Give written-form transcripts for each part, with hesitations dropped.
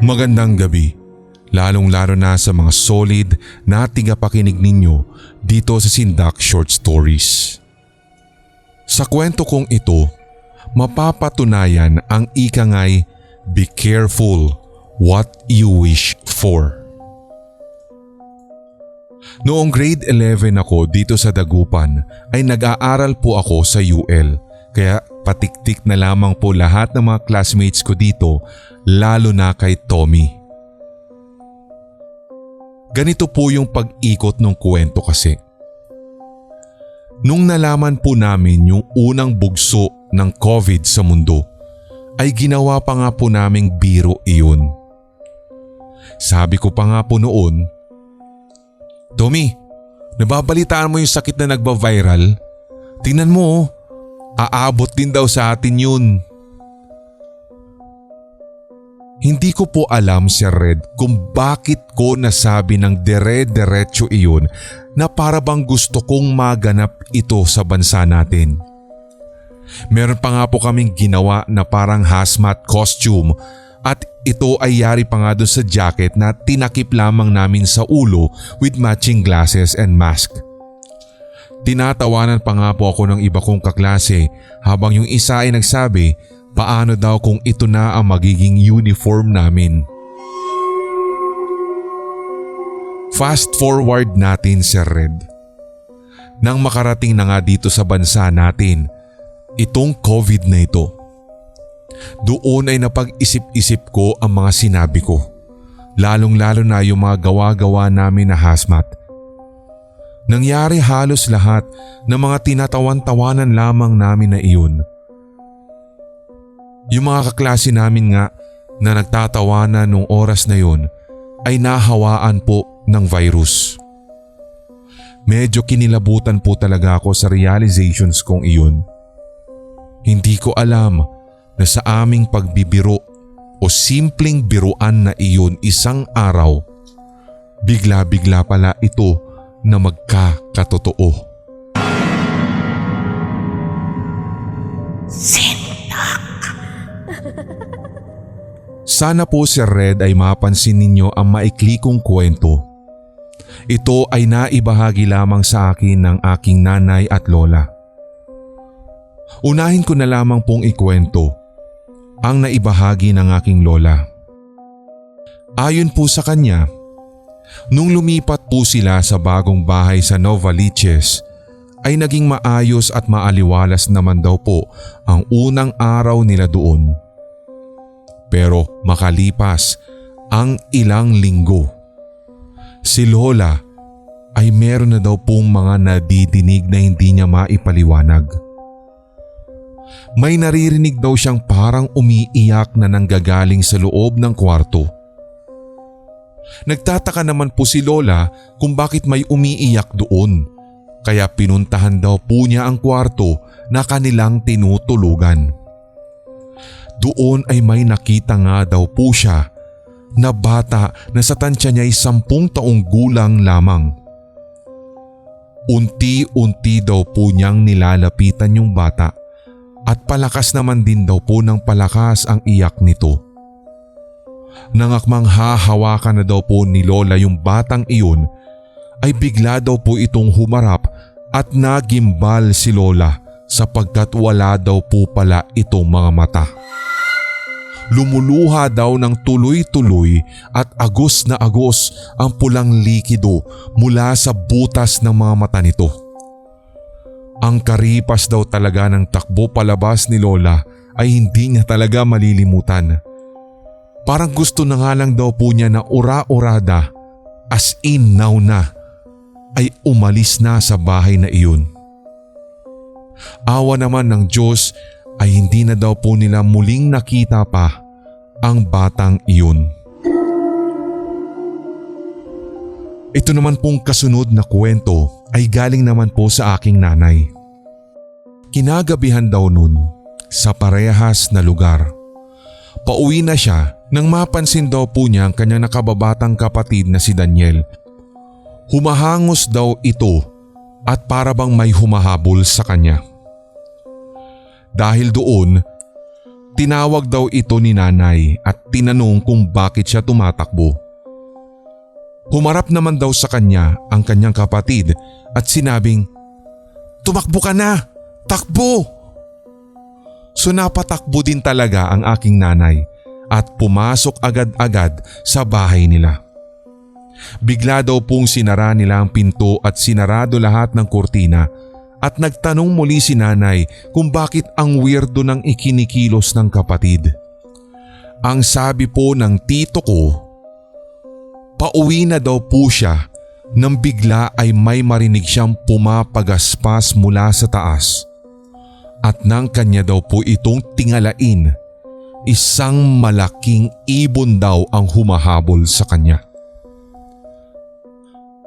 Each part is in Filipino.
Magandang gabi, lalong-lalo na sa mga solid na tigapakinig ninyo dito sa Sindak Short Stories. Sa kwento kong ito, mapapatunayan ang ikangay, be careful what you wish for. Noong grade 11 ako dito sa Dagupan ay nag-aaral po ako sa UL, kaya patiktik na lamang po lahat ng mga classmates ko dito, lalo na kay Tommy. Ganito po yung pag-ikot ng kwento kasi. Nung nalaman po namin yung unang bugso ng COVID sa mundo, ay ginawa pa nga po naming biro iyon. Sabi ko pa nga po noon, Tommy, nababalitaan mo yung sakit na nagba-viral? Tingnan mo, aabot din daw sa atin yun. Hindi ko po alam, Sir Red, kung bakit ko nasabi ng dire-diretso iyon na para bang gusto kong maganap ito sa bansa natin. Meron pa nga po kaming ginawa na parang hazmat costume at ito ay yari pa nga doon sa jacket na tinakip lamang namin sa ulo with matching glasses and mask. Tinatawanan pa nga po ako ng iba kong kaklase habang yung isa ay nagsabi paano daw kung ito na ang magiging uniform namin. Fast forward natin, Sir Red. Nang makarating na nga dito sa bansa natin, itong COVID na ito. Doon ay napag-isip-isip ko ang mga sinabi ko, lalong-lalo na yung mga gawa-gawa namin na hazmat. Nangyari halos lahat ng mga tinatawan-tawanan lamang namin na iyon. Yung mga kaklase namin nga na nagtatawanan nung oras na yun ay nahawaan po ng virus. Medyo kinilabutan po talaga ako sa realizations kong iyon. Hindi ko alam na sa aming pagbibiro o simpleng biruan na iyon isang araw, bigla-bigla pala ito na magkakatotoo. Sana po, Sir Red, ay mapansin ninyo ang maikli kong kwento. Ito ay naibahagi lamang sa akin ng aking nanay at lola. Unahin ko na lamang pong ikwento ang naibahagi ng aking lola. Ayon po sa kanya, nung lumipat po sila sa bagong bahay sa Novaliches, ay naging maayos at maaliwalas naman daw po ang unang araw nila doon. Pero makalipas ang ilang linggo, si Lola ay meron na daw pong mga nadidinig na hindi niya maipaliwanag. May naririnig daw siyang parang umiiyak na nanggagaling sa loob ng kwarto. Nagtataka naman po si Lola kung bakit may umiiyak doon, kaya pinuntahan daw po niya ang kwarto na kanilang tinutulugan. Doon ay may nakita nga daw po siya na bata na sa tansya niya ay 10 taong gulang lamang. Unti-unti daw po niyang nilalapitan yung bata at palakas naman din daw po ng palakas ang iyak nito. Nangakmang hahawakan na daw po ni Lola yung batang iyon ay bigla daw po itong humarap at nagimbal si Lola sapagkat wala daw po pala itong mga mata. Lumuluha daw ng tuloy-tuloy at agos na agos ang pulang likido mula sa butas ng mga mata nito. Ang karipas daw talaga ng takbo palabas ni Lola ay hindi niya talaga malilimutan. Parang gusto na nga lang daw po niya na ura-urada, as in now na, ay umalis na sa bahay na iyon. Awa naman ng Diyos ay hindi na daw po nila muling nakita pa ang batang iyon. Ito naman pong kasunod na kwento ay galing naman po sa aking nanay. Kinagabihan daw nun sa parehas na lugar. Pauwi na siya nang mapansin daw po niya ang kanyang nakababatang kapatid na si Daniel. Humahangos daw ito at para bang may humahabol sa kanya. Dahil doon, tinawag daw ito ni nanay at tinanong kung bakit siya tumatakbo. Humarap naman daw sa kanya ang kanyang kapatid at sinabing, "Tumakbo ka na! Takbo!" So napatakbo din talaga ang aking nanay at pumasok agad-agad sa bahay nila. Bigla daw pong sinara nila ang pinto at sinarado lahat ng kurtina at nagtanong muli si nanay kung bakit ang weirdo ng ikinikilos ng kapatid. Ang sabi po ng tito ko, pauwi na daw po siya nang bigla ay may marinig siyang pumapagaspas mula sa taas. At nang kanya daw po itong tingalain, isang malaking ibon daw ang humahabol sa kanya.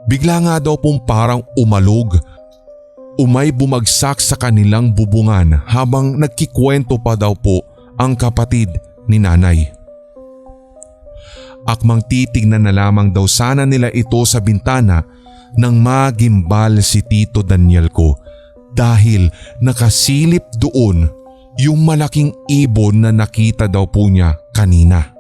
Bigla nga daw pong parang umalog, umay bumagsak sa kanilang bubungan habang nagkikwento pa daw po ang kapatid ni nanay. Akmang titignan na lamang daw sana nila ito sa bintana nang magimbal si Tito Daniel ko dahil nakasilip doon yung malaking ibon na nakita daw po niya kanina.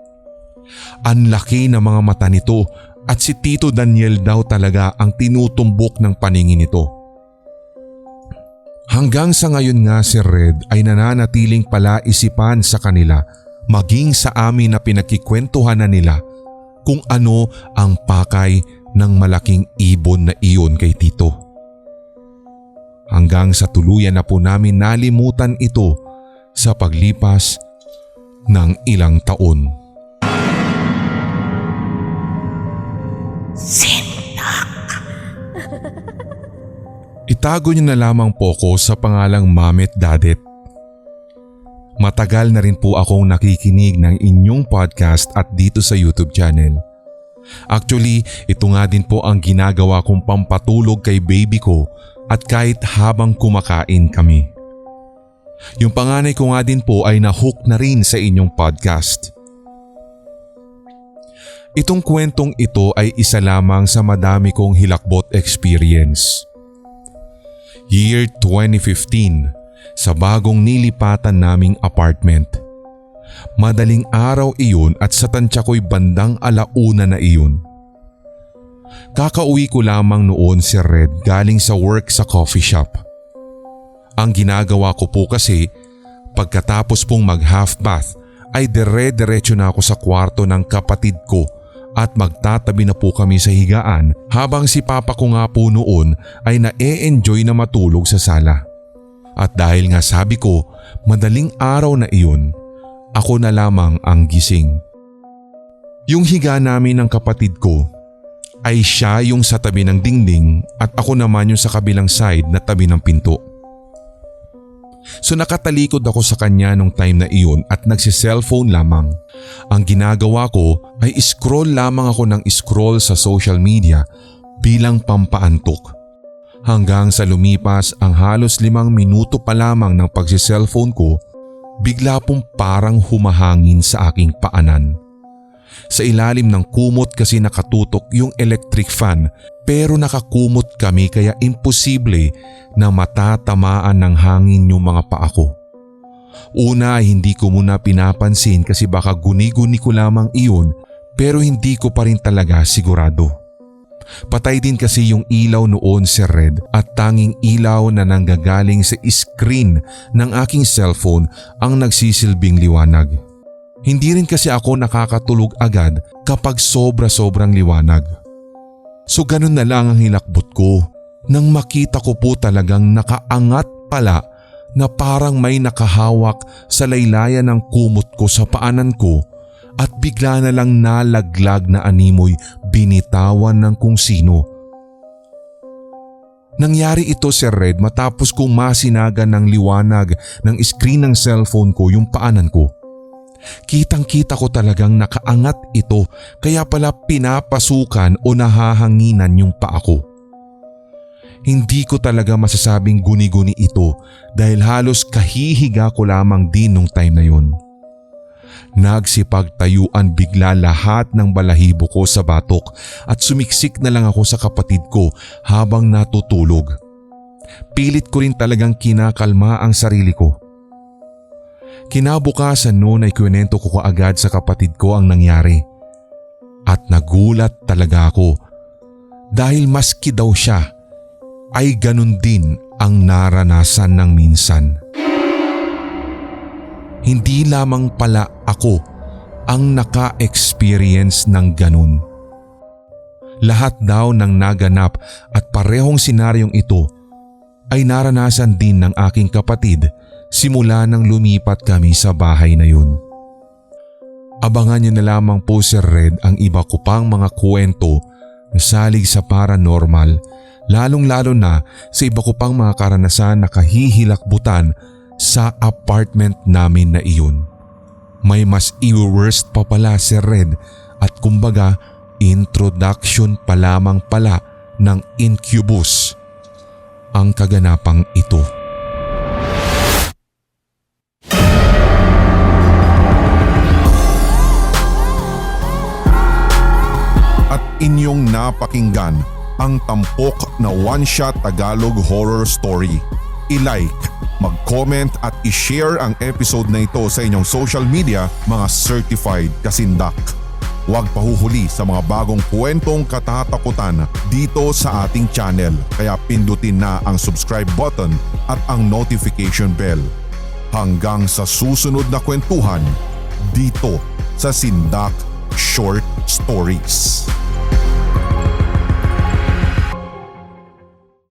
Ang laki ng mga mata nito at si Tito Daniel daw talaga ang tinutumbok ng paningin nito. Hanggang sa ngayon nga si Red ay nananatiling palaisipan sa kanila maging sa amin na pinagkikwentuhan na nila kung ano ang pakay ng malaking ibon na iyon kay Tito. Hanggang sa tuluyan na po namin nalimutan ito sa paglipas ng ilang taon. Itago niyo na lamang po ko sa pangalang Mamet Dadet. Matagal na rin po akong nakikinig ng inyong podcast at dito sa YouTube channel. Actually, ito nga din po ang ginagawa kong pampatulog kay baby ko at kahit habang kumakain kami. Yung panganay ko nga din po ay nahook na rin sa inyong podcast. Itong kwentong ito ay isa lamang sa madami kong hilakbot experience. Year 2015, sa bagong nilipatan naming apartment. Madaling araw iyon at sa tansya ko'y bandang 1:00 na iyon. Kakauwi ko lamang noon si Red galing sa work sa coffee shop. Ang ginagawa ko po kasi pagkatapos pong mag half bath ay dire-diretso na ako sa kwarto ng kapatid ko at magtatabi na po kami sa higaan habang si papa ko nga po noon ay na-e-enjoy na matulog sa sala. At dahil nga sabi ko madaling araw na iyon, ako na lamang ang gising. Yung higa namin ng kapatid ko ay siya yung sa tabi ng dingding at ako naman yung sa kabilang side na tabi ng pinto. So nakatalikod ako sa kanya nung time na iyon at nagsi-cellphone lamang. Ang ginagawa ko ay scroll lamang ako ng scroll sa social media bilang pampaantok. Hanggang sa lumipas ang halos 5 minuto pa lamang ng pagsi-cellphone ko, bigla pong parang humahangin sa aking paanan. Sa ilalim ng kumot kasi nakatutok yung electric fan pero nakakumot kami kaya imposible na matatamaan ng hangin yung mga paa ko. Una hindi ko muna pinapansin kasi baka guni-guni ko lamang iyon pero hindi ko pa rin talaga sigurado. Patay din kasi yung ilaw noon si Red at tanging ilaw na nanggagaling sa screen ng aking cellphone ang nagsisilbing liwanag. Hindi rin kasi ako nakakatulog agad kapag sobra-sobrang liwanag. So ganun na lang ang hilakbot ko nang makita ko po talagang nakaangat pala na parang may nakahawak sa laylayan ng kumot ko sa paanan ko at bigla na lang nalaglag na animoy binitawan ng kung sino. Nangyari ito si Red matapos kong masinagan ng liwanag ng screen ng cellphone ko yung paanan ko. Kitang-kita ko talagang nakaangat ito kaya pala pinapasukan o nahahanginan yung paa ko. Hindi ko talaga masasabing guni-guni ito dahil halos kahihiga ko lamang din nung time na yun. Nagsipagtayuan bigla lahat ng balahibo ko sa batok at sumiksik na lang ako sa kapatid ko habang natutulog. Pilit ko rin talagang kinakalma ang sarili ko. Kinabukasan noon ay kwento ko kaagad sa kapatid ko ang nangyari. At nagulat talaga ako dahil maski daw siya ay ganun din ang naranasan ng minsan. Hindi lamang pala ako ang naka-experience ng ganun. Lahat daw ng naganap at parehong senaryong ito ay naranasan din ng aking kapatid simula nang lumipat kami sa bahay na yun. Abangan niyo na lamang po, Sir Red, ang iba ko pang mga kwento na salig sa paranormal, lalong-lalo na sa iba ko pang mga karanasan na kahihilakbutan sa apartment namin na iyon. May mas i-worst pa pala, Sir Red, at kumbaga introduction pa lamang pala ng incubus ang kaganapang ito. At inyong napakinggan ang tampok na one-shot Tagalog horror story. I-like, mag-comment at i-share ang episode na ito sa inyong social media, mga certified kasindak. Huwag pahuhuli sa mga bagong kwentong katatakutan dito sa ating channel, kaya pindutin na ang subscribe button at ang notification bell. Hanggang sa susunod na kwentuhan dito sa Sindak Short Stories.